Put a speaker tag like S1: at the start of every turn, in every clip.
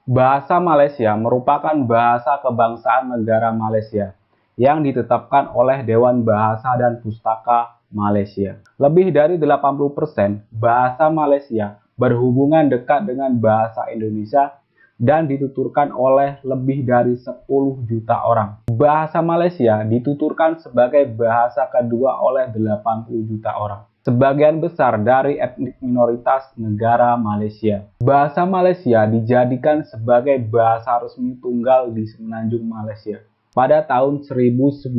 S1: Bahasa Malaysia merupakan bahasa kebangsaan negara Malaysia yang ditetapkan oleh Dewan Bahasa dan Pustaka Malaysia. Lebih dari 80% bahasa Malaysia berhubungan dekat dengan bahasa Indonesia dan dituturkan oleh lebih dari 10 juta orang. Bahasa Malaysia dituturkan sebagai bahasa kedua oleh 80 juta orang. Sebagian besar dari etnik minoritas negara Malaysia. Bahasa Malaysia dijadikan sebagai bahasa resmi tunggal di Semenanjung Malaysia pada tahun 1968,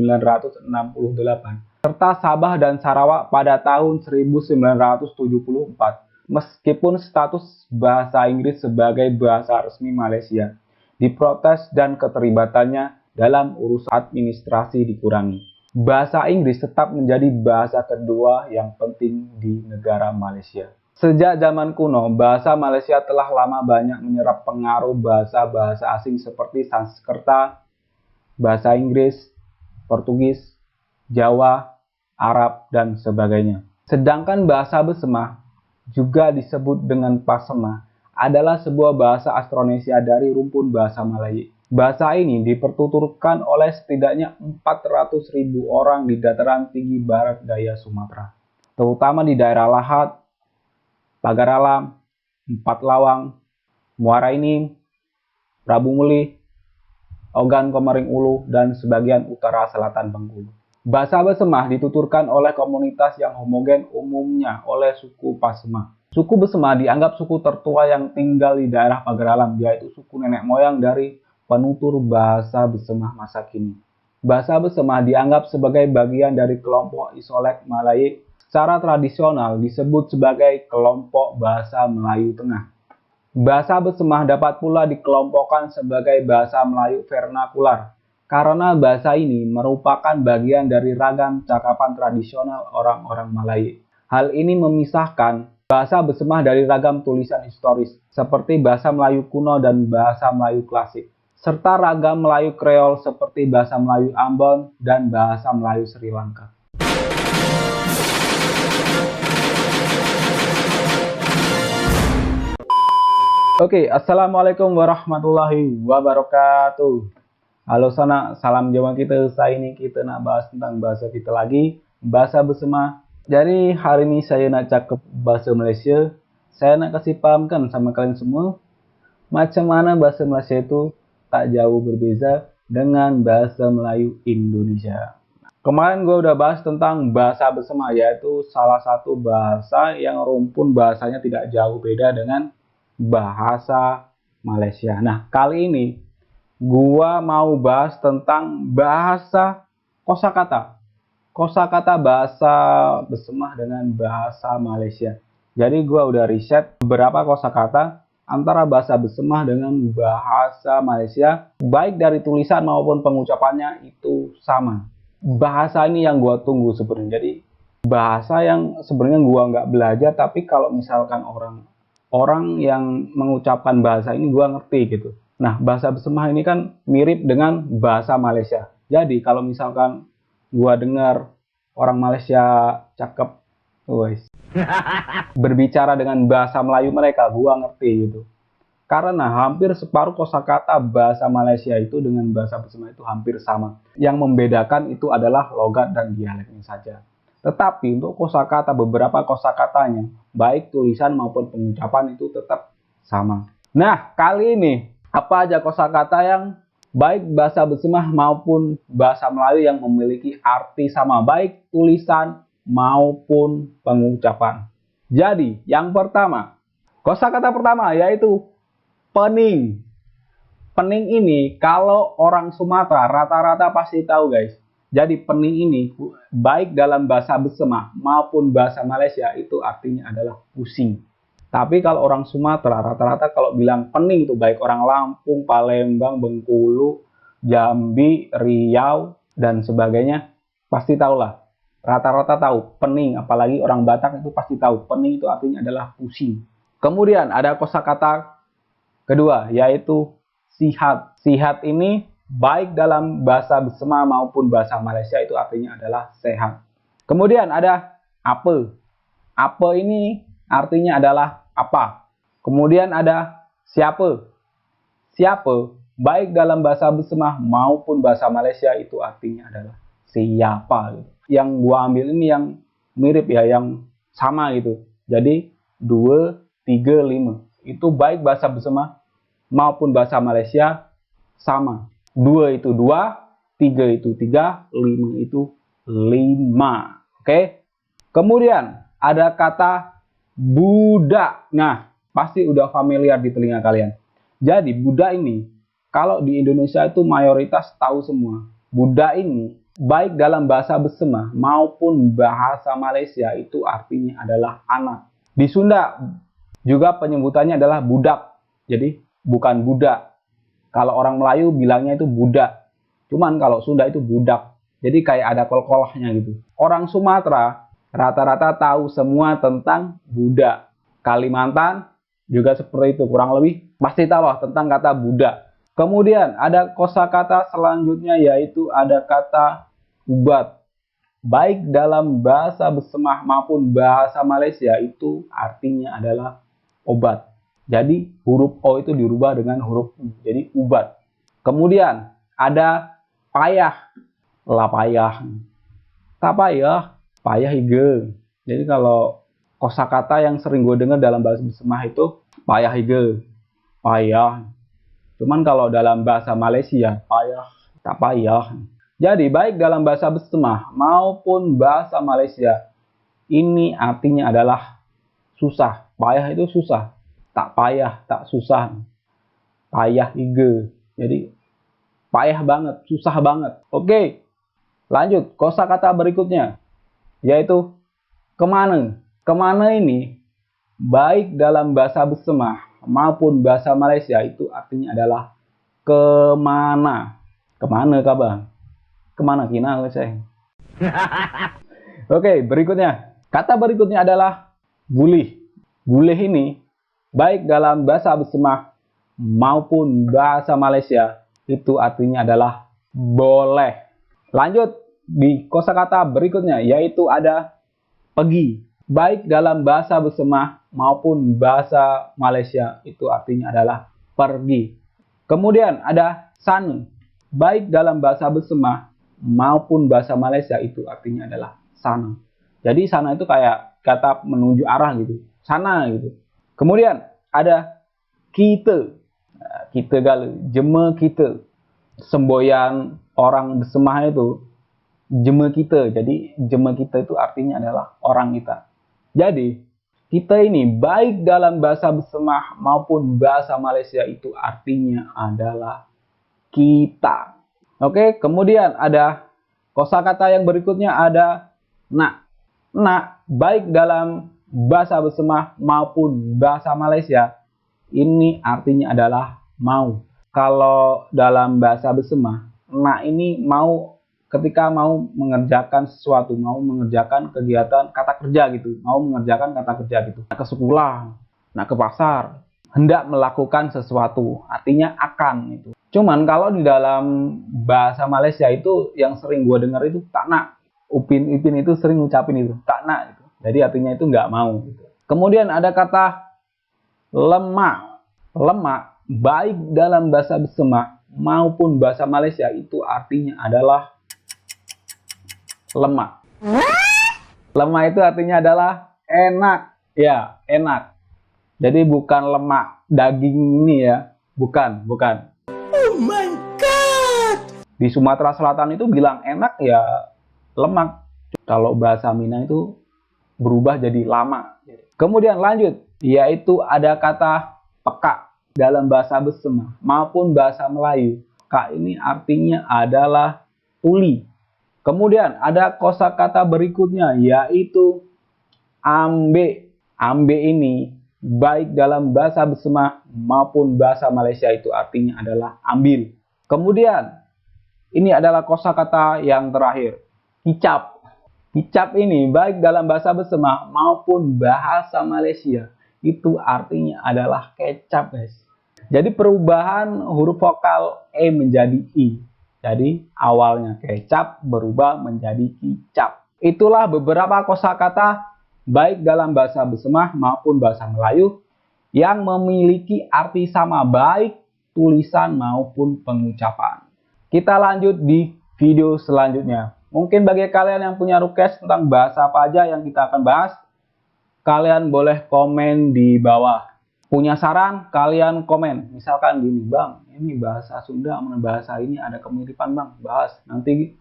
S1: serta Sabah dan Sarawak pada tahun 1974. Meskipun status bahasa Inggris sebagai bahasa resmi Malaysia diprotes dan keterlibatannya dalam urusan administrasi dikurangi, bahasa Inggris tetap menjadi bahasa kedua yang penting di negara Malaysia. Sejak zaman kuno, bahasa Malaysia telah lama banyak menyerap pengaruh bahasa-bahasa asing seperti Sanskerta, bahasa Inggris, Portugis, Jawa, Arab, dan sebagainya. Sedangkan bahasa Besemah, juga disebut dengan Pasemah, adalah sebuah bahasa Austronesia dari rumpun bahasa Melayu. Bahasa ini dipertuturkan oleh setidaknya 400.000 orang di dataran tinggi barat daya Sumatera, terutama di daerah Lahat, Pagar Alam, Empat Lawang, Muara Ini, Prabu Mulih, Ogan Komering Ulu, dan sebagian utara selatan Bengkulu. Bahasa Besemah dituturkan oleh komunitas yang homogen, umumnya oleh suku Pasemah. Suku Besemah dianggap suku tertua yang tinggal di daerah Pagar Alam, yaitu suku nenek moyang dari penutur bahasa Besemah masa kini. Bahasa Besemah dianggap sebagai bagian dari kelompok Isolek Malay. Secara tradisional disebut sebagai kelompok bahasa Melayu Tengah. Bahasa Besemah dapat pula dikelompokkan sebagai bahasa Melayu vernakular, karena bahasa ini merupakan bagian dari ragam cakapan tradisional orang-orang Malay. Hal ini memisahkan bahasa Besemah dari ragam tulisan historis, seperti bahasa Melayu kuno dan bahasa Melayu klasik, serta ragam Melayu Kreol seperti bahasa Melayu Ambon dan bahasa Melayu Sri Lanka. Oke, Assalamualaikum warahmatullahi wabarakatuh. Halo sana, salam Jawa kita. Saya ini kita nak bahas tentang bahasa kita lagi, bahasa Besemah. Jadi hari ini saya nak cakap bahasa Malaysia. Saya nak kasih pahamkan sama kalian semua macam mana bahasa Malaysia itu tak jauh berbeza dengan bahasa Melayu Indonesia. Kemarin gue udah bahas tentang bahasa Besemah, yaitu salah satu bahasa yang rumpun bahasanya tidak jauh beda dengan bahasa Malaysia. Nah, kali ini gua mau bahas tentang bahasa kosakata. Kosakata bahasa Besemah dengan bahasa Malaysia. Jadi gua udah riset beberapa kosakata antara bahasa Besemah dengan bahasa Malaysia, baik dari tulisan maupun pengucapannya itu sama. Bahasa ini yang gua tunggu sebenarnya. Jadi bahasa yang sebenarnya gua nggak belajar, tapi kalau misalkan orang yang mengucapkan bahasa ini gua ngerti gitu. Nah, bahasa Besemah ini kan mirip dengan bahasa Malaysia. Jadi kalau misalkan gua dengar orang Malaysia cakep, berbicara dengan bahasa Melayu mereka, gua ngerti gitu. Karena hampir separuh kosakata bahasa Malaysia itu dengan bahasa Besemah itu hampir sama. Yang membedakan itu adalah logat dan dialeknya saja. Tetapi untuk kosakata, beberapa kosakatanya, baik tulisan maupun pengucapan itu tetap sama. Nah, kali ini apa aja kosakata yang baik bahasa Besemah maupun bahasa Melayu yang memiliki arti sama, baik tulisan maupun pengucapan. Jadi, yang pertama, kosakata pertama yaitu pening. Pening ini kalau orang Sumatera rata-rata pasti tahu, guys. Jadi pening ini baik dalam bahasa Besemah maupun bahasa Malaysia itu artinya adalah pusing. Tapi kalau orang Sumatera rata-rata kalau bilang pening itu baik orang Lampung, Palembang, Bengkulu, Jambi, Riau, dan sebagainya pasti tahulah. Rata-rata tahu pening, apalagi orang Batak itu pasti tahu pening itu artinya adalah pusing. Kemudian ada kosakata kedua yaitu sihat. Sihat ini baik dalam bahasa Besemah maupun bahasa Malaysia itu artinya adalah sehat. Kemudian ada apa. Apa ini artinya adalah apa. Kemudian ada siapa. siapa, baik dalam bahasa Besemah maupun bahasa Malaysia itu artinya adalah siapa gitu. Yang gua ambil ini yang mirip ya, yang sama gitu. Jadi 2, 3, 5 itu baik bahasa Besemah maupun bahasa Malaysia sama. 2 itu 2, 3 itu 3, 5 itu 5. Oke. Kemudian ada kata budak. Nah, pasti udah familiar di telinga kalian. Jadi budak ini kalau di Indonesia itu mayoritas tahu semua. Budak ini baik dalam bahasa Besemah maupun bahasa Malaysia itu artinya adalah anak. Di Sunda juga penyebutannya adalah budak. Jadi bukan budak. Kalau orang Melayu bilangnya itu budak. Cuman kalau Sunda itu budak. Jadi kayak ada kol-kolahnya gitu. Orang Sumatera rata-rata tahu semua tentang budak. Kalimantan juga seperti itu, kurang lebih pasti tahu tentang kata budak. Kemudian ada kosakata selanjutnya yaitu ada kata ubat. Baik dalam bahasa Besemah maupun bahasa Malaysia itu artinya adalah obat. Jadi huruf O itu dirubah dengan huruf U. Jadi ubat. Kemudian ada payah. Lah payah. Tak payah. Payah hige. Jadi kalau kosakata yang sering gue dengar dalam bahasa Besemah itu payah hige. Payah. Cuman kalau dalam bahasa Malaysia payah. Tak payah. Jadi baik dalam bahasa Besemah maupun bahasa Malaysia ini artinya adalah susah. Payah itu susah. Tak payah, tak susah. Payah hige. Jadi payah banget, susah banget. Oke. Lanjut kosakata berikutnya yaitu kemana. Kemana ini baik dalam bahasa Besemah maupun bahasa Malaysia itu artinya adalah kemana. Kemana kabar? Kemana kina saya? Oke, berikutnya. Kata berikutnya adalah bulih. Bulih ini baik dalam bahasa Besemah maupun bahasa Malaysia itu artinya adalah boleh. Lanjut di kosakata berikutnya yaitu ada pergi. Baik dalam bahasa Besemah maupun bahasa Malaysia itu artinya adalah pergi. Kemudian ada sana. Baik dalam bahasa Besemah maupun bahasa Malaysia itu artinya adalah sana. Jadi sana itu kayak kata menuju arah gitu. Sana gitu. Kemudian ada kita. Kita galau. Jema kita. Semboyan orang Besemah itu jema kita. Jadi jema kita itu artinya adalah orang kita. Jadi kita ini baik dalam bahasa Besemah maupun bahasa Malaysia itu artinya adalah kita. Oke, kemudian ada kosakata yang berikutnya ada nak. Nak baik dalam bahasa Besemah maupun bahasa Malaysia ini artinya adalah mau. Kalau dalam bahasa Besemah, nak ini mau ketika mau mengerjakan sesuatu, mau mengerjakan kegiatan kata kerja gitu, mau mengerjakan kata kerja gitu. Nak ke sekolah, nak ke pasar, hendak melakukan sesuatu, artinya akan itu. Cuman kalau di dalam bahasa Malaysia itu yang sering gue dengar itu tak nak. Upin Ipin itu sering ngucapin itu, tak nak gitu. Jadi artinya itu nggak mau gitu. Kemudian ada kata lemak. Lemak baik dalam bahasa Besemah maupun bahasa Malaysia itu artinya adalah lemak. Lemak itu artinya adalah enak. Ya, enak. Jadi bukan lemak daging ini ya. Bukan. Oh my God. Di Sumatera Selatan itu bilang enak ya lemak. Kalau bahasa Minang itu berubah jadi lama. Kemudian lanjut. Yaitu ada kata peka dalam bahasa Besemah maupun bahasa Melayu. Peka ini artinya adalah tuli. Kemudian ada kosakata berikutnya yaitu ambe. Ambe ini baik dalam bahasa Besemah maupun bahasa Malaysia itu artinya adalah ambil. Kemudian ini adalah kosakata yang terakhir, kicap. Kicap ini baik dalam bahasa Besemah maupun bahasa Malaysia itu artinya adalah kecap, guys. Jadi perubahan huruf vokal E menjadi I. Jadi awalnya kecap berubah menjadi kicap. Itulah beberapa kosakata baik dalam bahasa Besemah maupun bahasa Melayu yang memiliki arti sama baik tulisan maupun pengucapan. Kita lanjut di video selanjutnya. Mungkin bagi kalian yang punya request tentang bahasa apa aja yang kita akan bahas, kalian boleh komen di bawah. Punya saran, kalian komen. Misalkan gini, Bang, ini bahasa Sunda sama bahasa ini ada kemiripan, Bang. Bahas. Nanti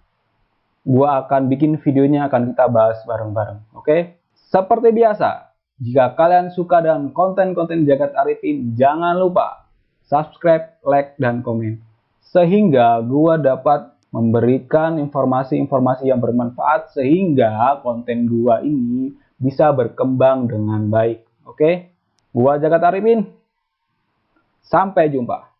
S1: gua akan bikin videonya, akan kita bahas bareng-bareng. Oke? Seperti biasa, jika kalian suka dengan konten-konten Jagat Arifin, jangan lupa subscribe, like, dan komen. Sehingga gua dapat memberikan informasi-informasi yang bermanfaat sehingga konten gua ini bisa berkembang dengan baik. Oke? Gua Jagat Arifin. Sampai jumpa.